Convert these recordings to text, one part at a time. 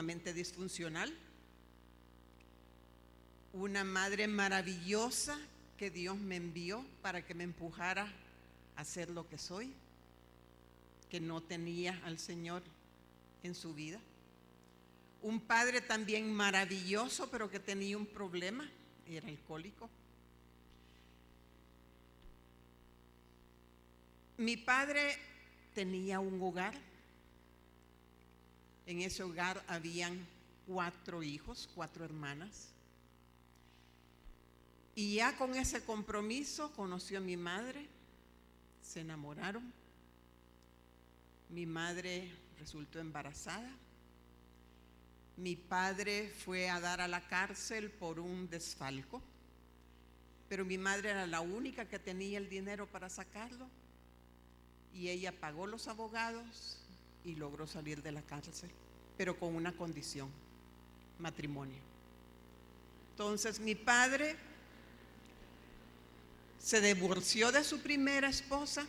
mente disfuncional, una madre maravillosa que Dios me envió para que me empujara a ser lo que soy, que no tenía al Señor en su vida. Un padre también maravilloso, pero que tenía un problema, era alcohólico. Mi padre tenía un hogar. En ese hogar habían 4 hijos, 4 hermanas. Y ya con ese compromiso conoció a mi madre, se enamoraron. Mi madre resultó embarazada. Mi padre fue a dar a la cárcel por un desfalco, pero mi madre era la única que tenía el dinero para sacarlo y ella pagó los abogados y logró salir de la cárcel, pero con una condición: matrimonio. Entonces mi padre se divorció de su primera esposa,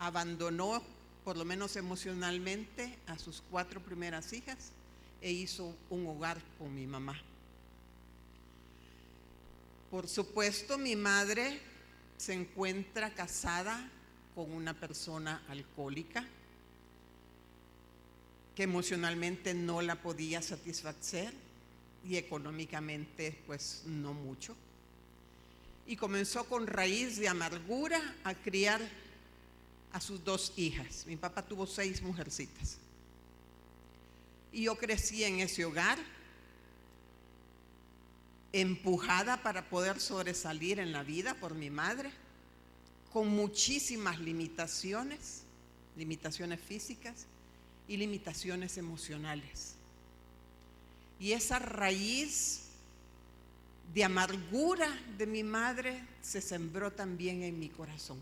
abandonó, por lo menos emocionalmente, a sus 4 primeras hijas e hizo un hogar con mi mamá. Por supuesto, mi madre se encuentra casada con una persona alcohólica que emocionalmente no la podía satisfacer y económicamente pues no mucho. Y comenzó con raíz de amargura a criar a sus 2 hijas. Mi papá tuvo 6 mujercitas. Y yo crecí en ese hogar, empujada para poder sobresalir en la vida por mi madre, con muchísimas limitaciones, limitaciones físicas y limitaciones emocionales. Y esa raíz de amargura de mi madre se sembró también en mi corazón.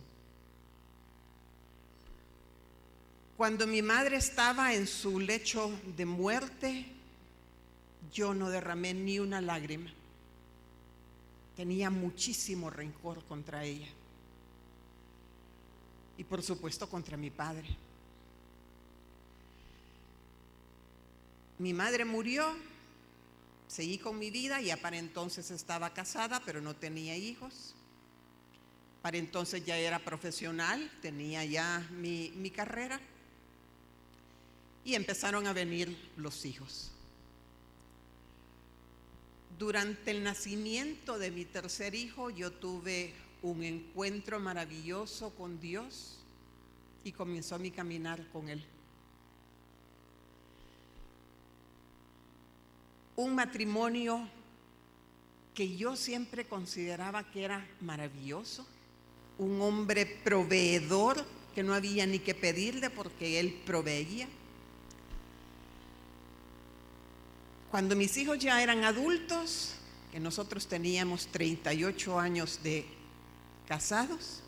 Cuando mi madre estaba en su lecho de muerte, yo no derramé ni una lágrima. Tenía muchísimo rencor contra ella. Y por supuesto contra mi padre. Mi madre murió, seguí con mi vida, ya para entonces estaba casada, pero no tenía hijos. Para entonces ya era profesional, tenía ya mi carrera. Y empezaron a venir los hijos. Durante el nacimiento de mi tercer hijo, yo tuve un encuentro maravilloso con Dios y comenzó mi caminar con Él. Un matrimonio que yo siempre consideraba que era maravilloso, un hombre proveedor que no había ni que pedirle porque Él proveía. Cuando mis hijos ya eran adultos, que nosotros teníamos 38 años de casados,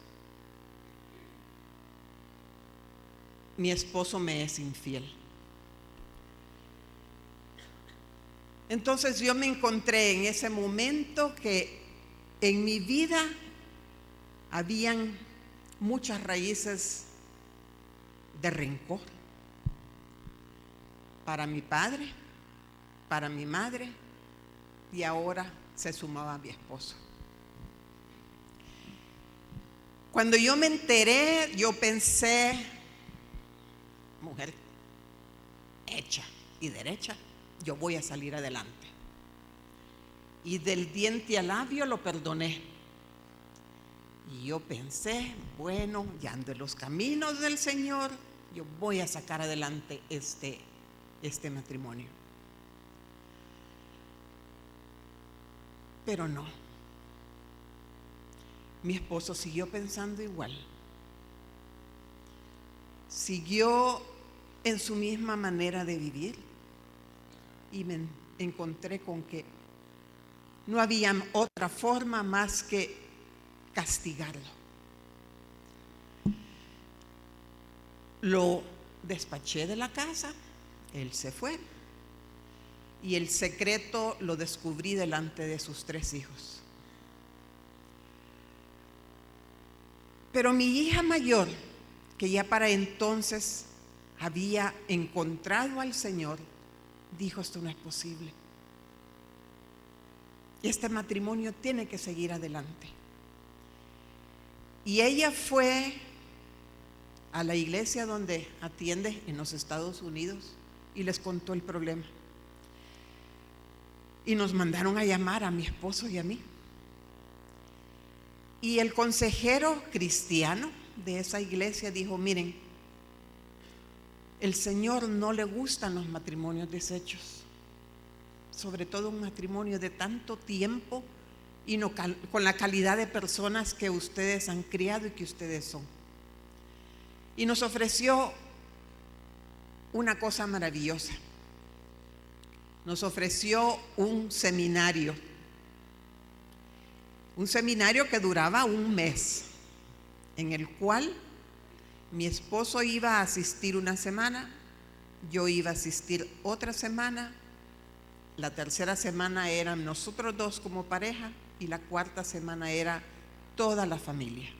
mi esposo me es infiel. Entonces yo me encontré en ese momento que en mi vida habían muchas raíces de rencor para mi padre, para mi madre, y ahora se sumaba mi esposo. Cuando yo me enteré, yo pensé: mujer hecha y derecha, yo voy a salir adelante. Y del diente al labio lo perdoné. Y yo pensé: bueno, ya ando en los caminos del Señor, yo voy a sacar adelante este matrimonio. Pero no. Mi esposo siguió pensando igual. Siguió en su misma manera de vivir. Y me encontré con que no había otra forma más que castigarlo. Lo despaché de la casa, él se fue. Y el secreto lo descubrí delante de sus 3 hijos. Pero mi hija mayor, que ya para entonces había encontrado al Señor, dijo: esto no es posible. Este matrimonio tiene que seguir adelante. Y ella fue a la iglesia donde atiende en los Estados Unidos y les contó el problema. Y nos mandaron a llamar a mi esposo y a mí. Y el consejero cristiano de esa iglesia dijo: miren, el Señor no le gustan los matrimonios deshechos, sobre todo un matrimonio de tanto tiempo y no con la calidad de personas que ustedes han criado y que ustedes son. Y nos ofreció una cosa maravillosa. Nos ofreció un seminario que duraba un mes, en el cual mi esposo iba a asistir una semana, yo iba a asistir otra semana, la tercera semana eran nosotros dos como pareja y la cuarta semana era toda la familia,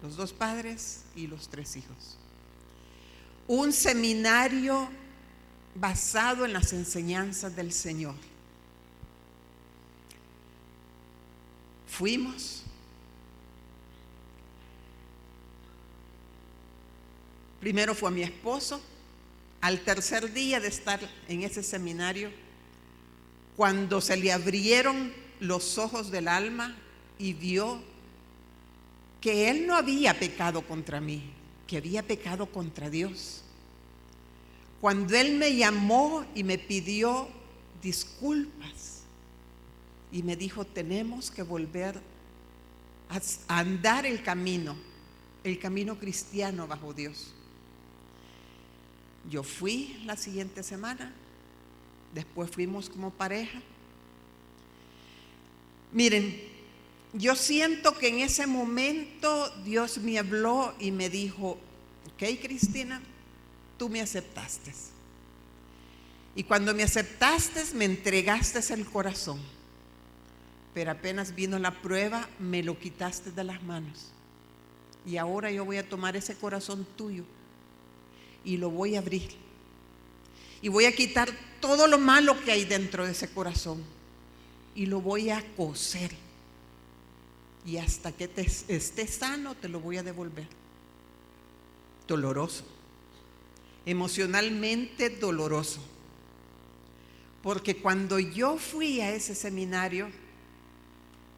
los 2 padres y los 3 hijos. Un seminario basado en las enseñanzas del Señor. Fuimos. Primero fue mi esposo. Al tercer día de estar en ese seminario, cuando se le abrieron los ojos del alma y vio que él no había pecado contra mí, que había pecado contra Dios. Cuando él me llamó y me pidió disculpas y me dijo: tenemos que volver a andar el camino cristiano bajo Dios. Yo fui la siguiente semana, después fuimos como pareja. Miren, yo siento que en ese momento Dios me habló y me dijo: ok, Cristina, tú me aceptaste. Y cuando me aceptaste, me entregaste el corazón. Pero apenas vino la prueba, me lo quitaste de las manos. Y ahora yo voy a tomar ese corazón tuyo y lo voy a abrir. Y voy a quitar todo lo malo que hay dentro de ese corazón y lo voy a coser. Y hasta que esté sano, te lo voy a devolver. Doloroso. Emocionalmente doloroso. Porque cuando yo fui a ese seminario,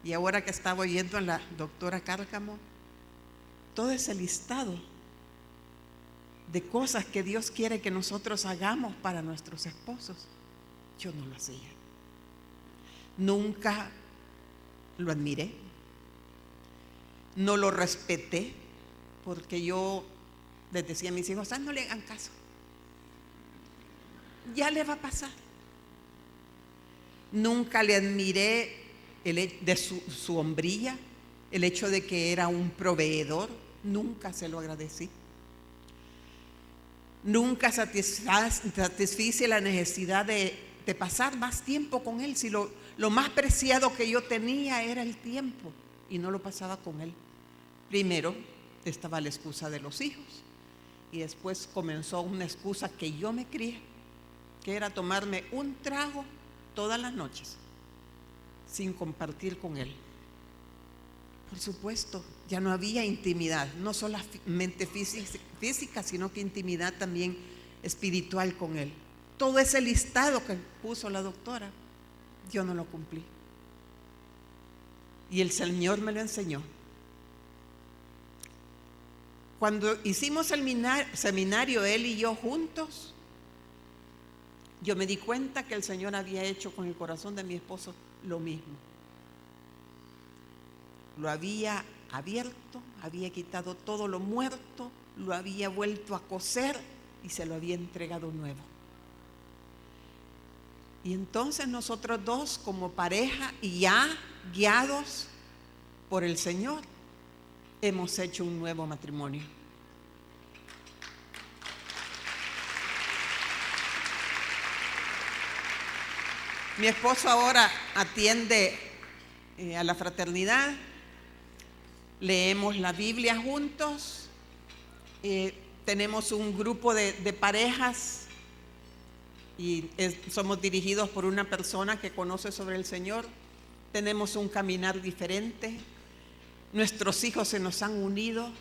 y ahora que estaba oyendo a la doctora Cárcamo, todo ese listado de cosas que Dios quiere que nosotros hagamos para nuestros esposos, yo no lo hacía. Nunca lo admiré, no lo respeté, porque yo les decía a mis hijos: no le hagan caso, ya le va a pasar. Nunca le admiré de su hombría, el hecho de que era un proveedor, nunca se lo agradecí. Nunca satisfice la necesidad de pasar más tiempo con él, si lo más preciado que yo tenía era el tiempo, y no lo pasaba con él. Primero estaba la excusa de los hijos, y después comenzó una excusa que yo me crié, que era tomarme un trago todas las noches sin compartir con él. Por supuesto, ya no había intimidad, no solamente física, sino que intimidad también espiritual con él. Todo ese listado que puso la doctora, yo no lo cumplí. Y el Señor me lo enseñó. Cuando hicimos el seminario, él y yo juntos, yo me di cuenta que el Señor había hecho con el corazón de mi esposo lo mismo. Lo había abierto, había quitado todo lo muerto, lo había vuelto a coser y se lo había entregado nuevo. Y entonces nosotros dos como pareja, y ya guiados por el Señor, hemos hecho un nuevo matrimonio. Mi esposo ahora atiende a la fraternidad, leemos la Biblia juntos, tenemos un grupo de parejas y somos dirigidos por una persona que conoce sobre el Señor. Tenemos un caminar diferente. Nuestros hijos se nos han unido.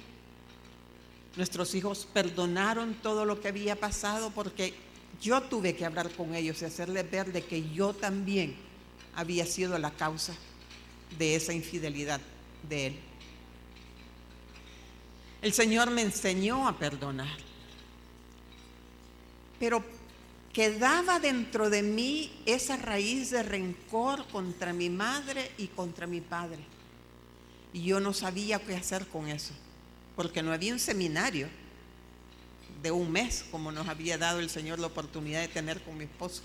Nuestros hijos perdonaron todo lo que había pasado, porque yo tuve que hablar con ellos y hacerles ver de que yo también había sido la causa de esa infidelidad de él. El Señor me enseñó a perdonar, pero quedaba dentro de mí esa raíz de rencor contra mi madre y contra mi padre. Y yo no sabía qué hacer con eso, porque no había un seminario de un mes como nos había dado el Señor la oportunidad de tener con mi esposo.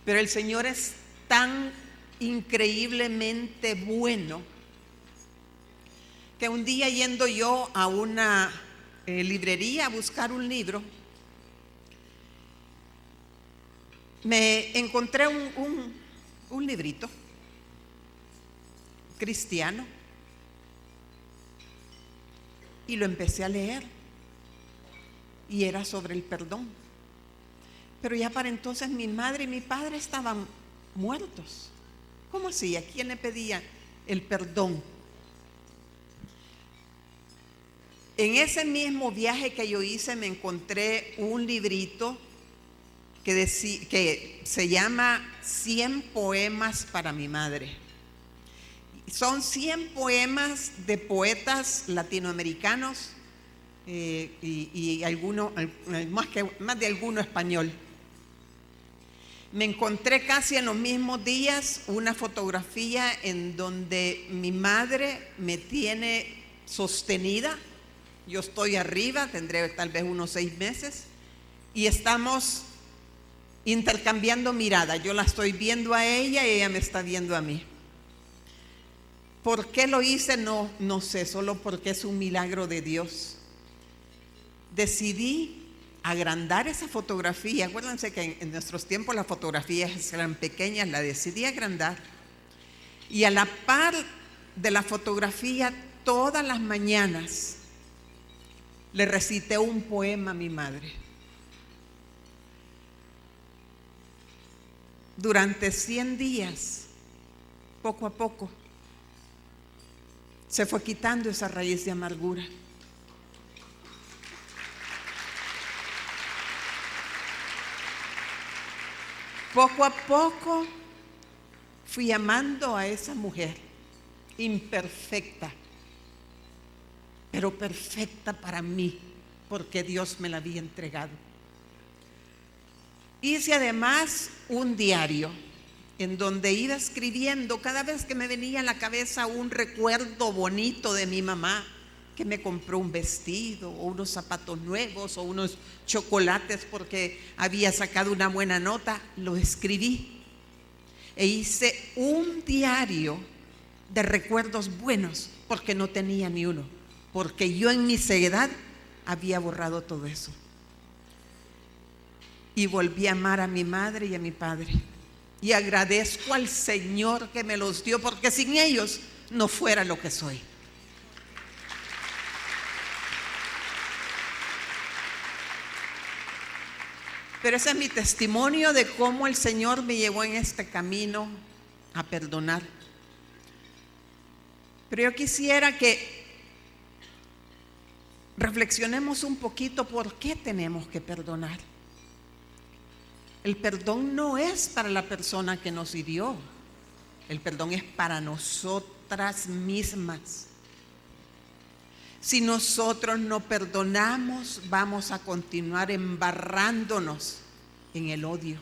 Pero el Señor es tan increíblemente bueno que un día, yendo yo a una librería a buscar un libro, me encontré un librito cristiano y lo empecé a leer, y era sobre el perdón. Pero ya para entonces mi madre y mi padre estaban muertos. ¿Cómo así? ¿A quién le pedía el perdón? En ese mismo viaje que yo hice me encontré un librito que se llama 100 poemas para mi madre. Son 100 poemas de poetas latinoamericanos y alguno, más de alguno español. Me encontré casi en los mismos días una fotografía en donde mi madre me tiene sostenida. Yo estoy arriba, tendré tal vez unos 6 meses, y estamos intercambiando miradas. Yo la estoy viendo a ella y ella me está viendo a mí. ¿Por qué lo hice? No sé, solo porque es un milagro de Dios. Decidí agrandar esa fotografía. Acuérdense que en nuestros tiempos las fotografías eran pequeñas, la decidí agrandar. Y a la par de la fotografía, todas las mañanas le recité un poema a mi madre. Durante 100 días, poco a poco, se fue quitando esa raíz de amargura. Poco a poco fui amando a esa mujer imperfecta, pero perfecta para mí, porque Dios me la había entregado. Hice además un diario en donde iba escribiendo cada vez que me venía a la cabeza un recuerdo bonito de mi mamá, que me compró un vestido o unos zapatos nuevos o unos chocolates porque había sacado una buena nota. Lo escribí e hice un diario de recuerdos buenos, porque no tenía ni uno, porque yo en mi ceguedad había borrado todo eso. Y volví a amar a mi madre y a mi padre, y agradezco al Señor que me los dio, porque sin ellos no fuera lo que soy. Pero ese es mi testimonio de cómo el Señor me llevó en este camino a perdonar. Pero yo quisiera que reflexionemos un poquito por qué tenemos que perdonar. El perdón no es para la persona que nos hirió. El perdón es para nosotras mismas. Si nosotros no perdonamos, vamos a continuar embarrándonos en el odio.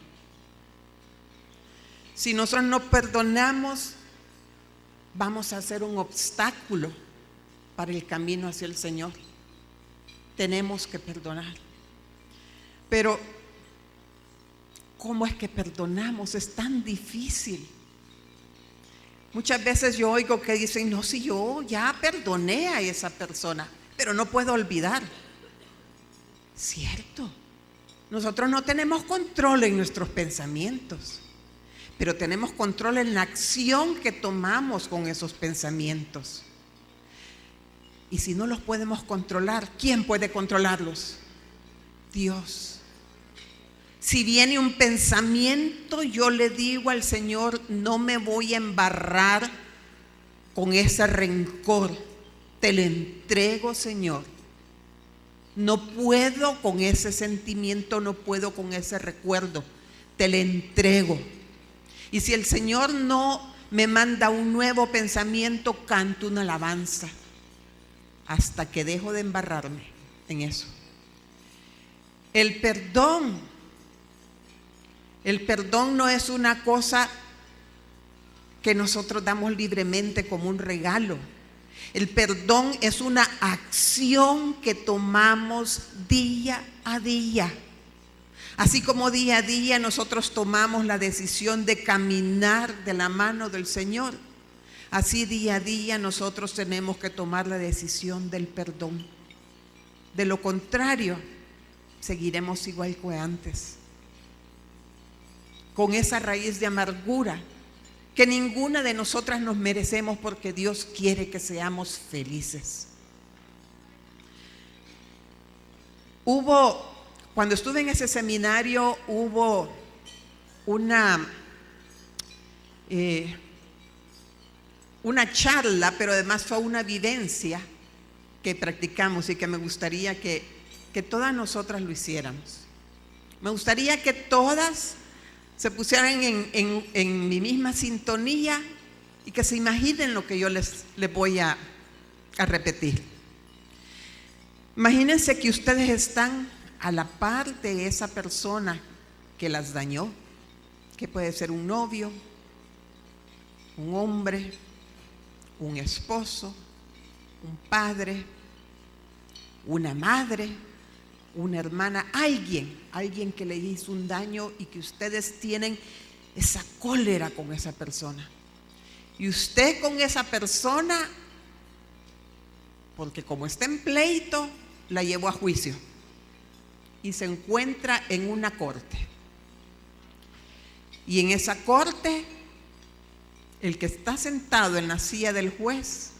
Si nosotros no perdonamos, vamos a ser un obstáculo para el camino hacia el Señor. Tenemos que perdonar. Pero ¿cómo es que perdonamos? Es tan difícil. Muchas veces yo oigo que dicen, no, si yo ya perdoné a esa persona, pero no puedo olvidar. Cierto, nosotros no tenemos control en nuestros pensamientos, pero tenemos control en la acción que tomamos con esos pensamientos. Y si no los podemos controlar, ¿quién puede controlarlos? Dios. Si viene un pensamiento, yo le digo al Señor, no me voy a embarrar con ese rencor. Te lo entrego, Señor. No puedo con ese sentimiento, no puedo con ese recuerdo. Te lo entrego. Y si el Señor no me manda un nuevo pensamiento, canto una alabanza hasta que dejo de embarrarme en eso. El perdón no es una cosa que nosotros damos libremente como un regalo. El perdón es una acción que tomamos día a día. Así como día a día nosotros tomamos la decisión de caminar de la mano del Señor, así día a día nosotros tenemos que tomar la decisión del perdón. De lo contrario, seguiremos igual que antes, con esa raíz de amargura que ninguna de nosotras nos merecemos, porque Dios quiere que seamos felices. Cuando estuve en ese seminario, hubo una charla, pero además fue una vivencia que practicamos y que me gustaría que todas nosotras lo hiciéramos. Me gustaría que todas se pusieran en mi misma sintonía y que se imaginen lo que yo les voy a repetir. Imagínense que ustedes están a la par de esa persona que las dañó, que puede ser un novio, un hombre, un esposo, un padre, una madre, una hermana, alguien que le hizo un daño y que ustedes tienen esa cólera con esa persona. Y usted con esa persona, porque como está en pleito, la llevó a juicio y se encuentra en una corte. Y en esa corte, el que está sentado en la silla del juez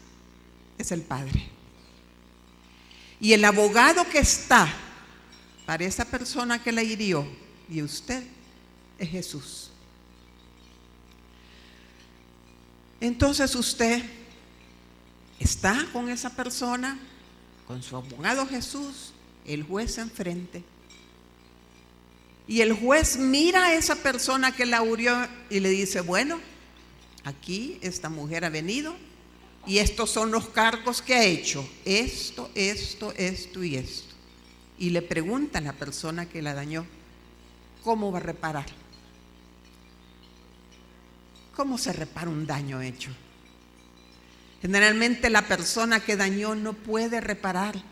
es el padre. Y el abogado que está para esa persona que la hirió y usted es Jesús. Entonces usted está con esa persona, con su abogado Jesús, el juez enfrente. Y el juez mira a esa persona que la hirió y le dice, bueno, aquí esta mujer ha venido y estos son los cargos que ha hecho. Esto y esto. Y le pregunta a la persona que la dañó, ¿cómo va a reparar? ¿Cómo se repara un daño hecho? Generalmente la persona que dañó no puede reparar.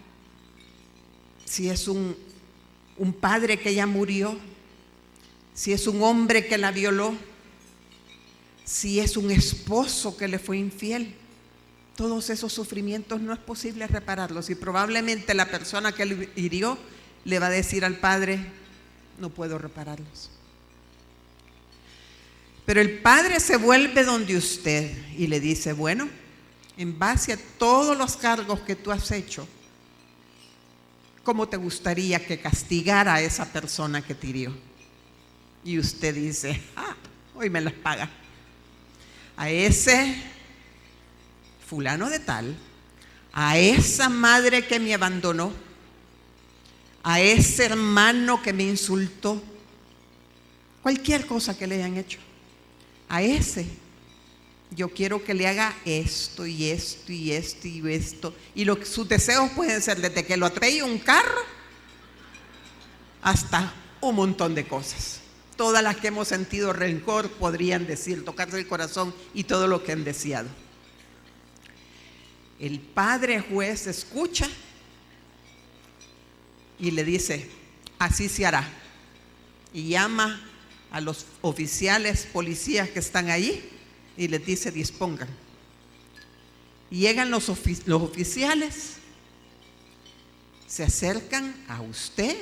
Si es un padre que ya murió, si es un hombre que la violó, si es un esposo que le fue infiel, todos esos sufrimientos no es posible repararlos. Y probablemente la persona que le hirió le va a decir al padre, no puedo repararlos. Pero el padre se vuelve donde usted y le dice, bueno, en base a todos los cargos que tú has hecho, ¿cómo te gustaría que castigara a esa persona que te hirió? Y usted dice, hoy me las paga. A ese fulano de tal, a esa madre que me abandonó, a ese hermano que me insultó, cualquier cosa que le hayan hecho, a ese yo quiero que le haga esto y esto y esto y esto. Y sus deseos pueden ser desde que lo atropelle un carro hasta un montón de cosas. Todas las que hemos sentido rencor podrían decir, tocarse el corazón y todo lo que han deseado. El padre juez escucha y le dice, así se hará. Y llama a los oficiales, policías que están allí y les dice, dispongan. Y llegan los oficiales, se acercan a usted,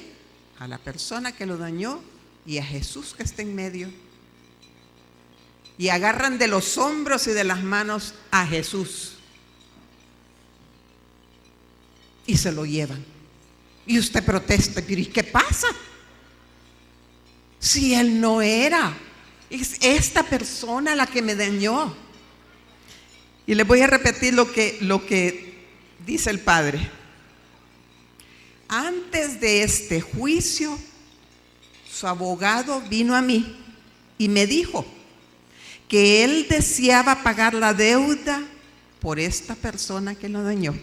a la persona que lo dañó y a Jesús que está en medio. Y agarran de los hombros y de las manos a Jesús. Y se lo llevan. Y usted protesta, pero ¿y qué pasa? Si él no era, es esta persona la que me dañó. Y les voy a repetir lo que dice el padre. Antes de este juicio, su abogado vino a mí y me dijo que él deseaba pagar la deuda por esta persona que lo dañó.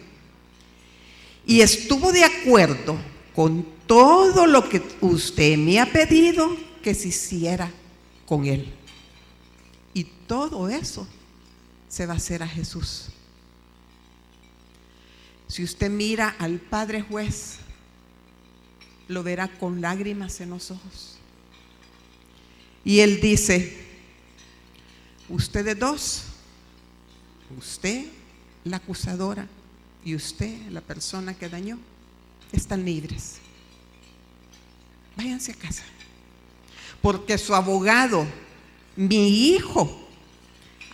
Y estuvo de acuerdo con todo lo que usted me ha pedido que se hiciera con él. Y todo eso se va a hacer a Jesús. Si usted mira al Padre Juez, lo verá con lágrimas en los ojos. Y él dice: ustedes dos, usted, la acusadora, y usted, la persona que dañó, están libres. Váyanse a casa. Porque su abogado, mi hijo,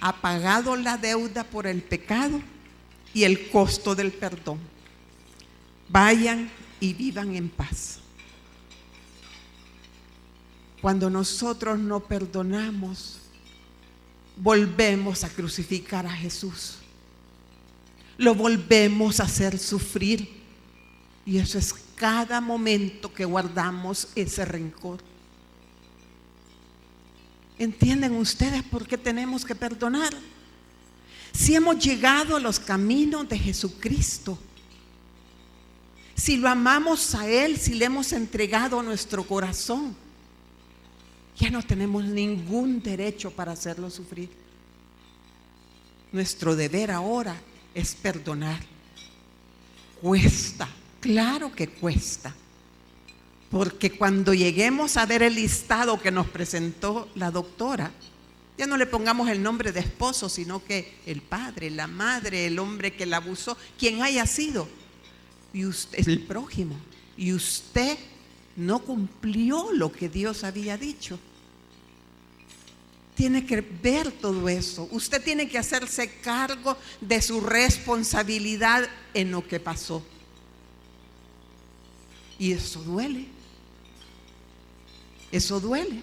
ha pagado la deuda por el pecado y el costo del perdón. Vayan y vivan en paz. Cuando nosotros no perdonamos, volvemos a crucificar a Jesús. Lo volvemos a hacer sufrir. Y eso es cada momento que guardamos ese rencor. ¿Entienden ustedes por qué tenemos que perdonar? Si hemos llegado a los caminos de Jesucristo, si lo amamos a Él, si le hemos entregado nuestro corazón, ya no tenemos ningún derecho para hacerlo sufrir. Nuestro deber ahora es perdonar. Cuesta, claro que cuesta. Porque cuando lleguemos a ver el listado que nos presentó la doctora, ya no le pongamos el nombre de esposo, sino que el padre, la madre, el hombre que la abusó, quien haya sido, y usted, el prójimo, y usted no cumplió lo que Dios había dicho. Tiene que ver todo eso. Usted tiene que hacerse cargo de su responsabilidad en lo que pasó. Y eso duele. Eso duele.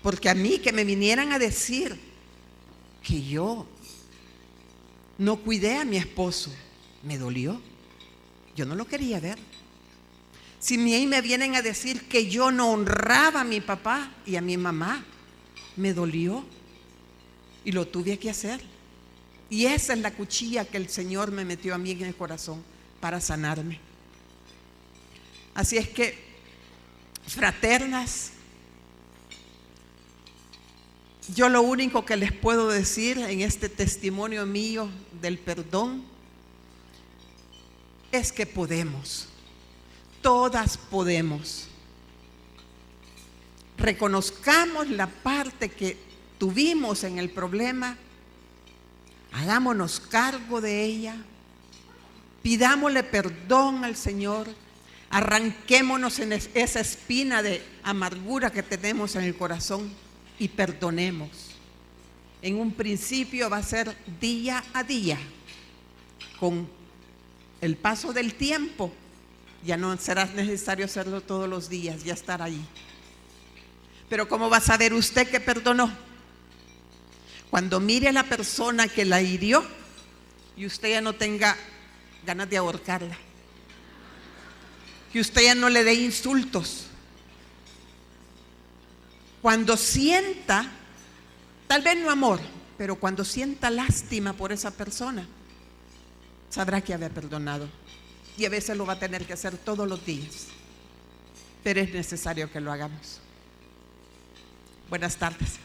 Porque a mí que me vinieran a decir que yo no cuidé a mi esposo, me dolió. Yo no lo quería ver. Si a mí me vienen a decir que yo no honraba a mi papá y a mi mamá, me dolió. Y lo tuve que hacer. Y esa es la cuchilla que el Señor me metió a mí en el corazón para sanarme. Así es que, fraternas, yo lo único que les puedo decir en este testimonio mío del perdón es que podemos, todas podemos. Reconozcamos la parte que tuvimos en el problema, hagámonos cargo de ella, pidámosle perdón al Señor, arranquémonos en esa espina de amargura que tenemos en el corazón y perdonemos. En un principio va a ser día a día. Con el paso del tiempo ya no será necesario hacerlo todos los días, ya estar ahí. Pero ¿cómo va a saber usted que perdonó? Cuando mire a la persona que la hirió y usted ya no tenga ganas de ahorcarla, que usted ya no le dé insultos. Cuando sienta, tal vez no amor, pero cuando sienta lástima por esa persona, sabrá que había perdonado. Y a veces lo va a tener que hacer todos los días, pero es necesario que lo hagamos. Buenas tardes.